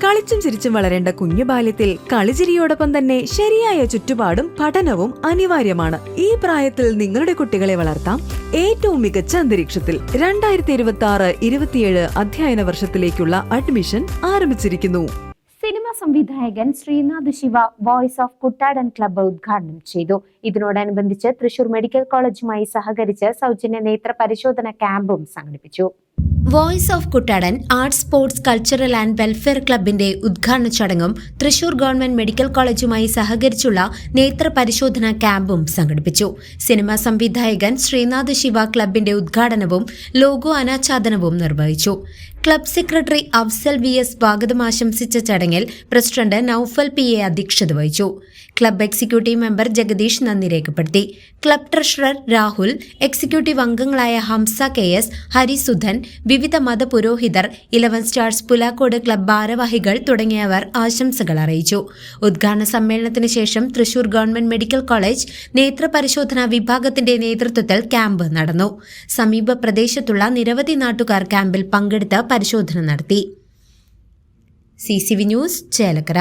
കളിച്ചും ചിരിച്ചും വളരേണ്ട കുഞ്ഞു ബാല്യത്തിൽ കളിചിരിയോടൊപ്പം തന്നെ ശരിയായ ചുറ്റുപാടും പഠനവും അനിവാര്യമാണ്. ഈ പ്രായത്തിൽ നിങ്ങളുടെ കുട്ടികളെ വളർത്താം ഏറ്റവും മികച്ച അന്തരീക്ഷത്തിൽ. 2026-27 അധ്യയന വർഷത്തിലേക്കുള്ള അഡ്മിഷൻ ആരംഭിച്ചിരിക്കുന്നു. സിനിമ സംവിധായകൻ Sreenath Siva voice of Kuttadan club ഉദ്ഘാടനം ചെയ്തു. ഇതിനോടനുബന്ധിച്ച് തൃശൂർ മെഡിക്കൽ കോളേജുമായി സഹകരിച്ച് സൗജന്യ നേത്ര പരിശോധന ക്യാമ്പും സംഘടിപ്പിച്ചു. Voice of Kuttadan arts, sports, cultural and welfare ക്ലബിന്റെ ഉദ്ഘാടന ചടങ്ങും തൃശൂർ ഗവൺമെന്റ് മെഡിക്കൽ കോളേജുമായി സഹകരിച്ചുള്ള നേത്ര പരിശോധന ക്യാമ്പും സംഘടിപ്പിച്ചു. സിനിമാ സംവിധായകൻ ശ്രീനാഥ് ശിവ ക്ലബിന്റെ ഉദ്ഘാടനവും ലോഗോ അനാച്ഛാദനവും നിർവഹിച്ചു. ക്ലബ് സെക്രട്ടറി അഫ്സൽ VS സ്വാഗതം ആശംസിച്ച ചടങ്ങിൽ പ്രസിഡന്റ് നൌഫൽ PA അധ്യക്ഷത വഹിച്ചു. ക്ലബ് എക്സിക്യൂട്ടീവ് മെമ്പർ ജഗദീഷ് നന്ദി രേഖപ്പെടുത്തി. ക്ലബ് ട്രഷറർ രാഹുൽ, എക്സിക്യൂട്ടീവ് അംഗങ്ങളായ ഹംസ KS, ഹരിസുധൻ, വിവിധ മതപുരോഹിതർ, 11 സ്റ്റാർസ് പുലാക്കോട് ക്ലബ് ഭാരവാഹികൾ തുടങ്ങിയവർ ആശംസകൾ അറിയിച്ചു. ഉദ്ഘാടന സമ്മേളനത്തിന് ശേഷം തൃശൂർ ഗവൺമെന്റ് മെഡിക്കൽ കോളേജ് നേത്രപരിശോധനാ വിഭാഗത്തിന്റെ നേതൃത്വത്തിൽ ക്യാമ്പ് നടന്നു. സമീപ പ്രദേശത്തുള്ള നിരവധി നാട്ടുകാർ ക്യാമ്പിൽ പങ്കെടുത്ത് പരിശോധന നടത്തി. CCV news, Chelakkara.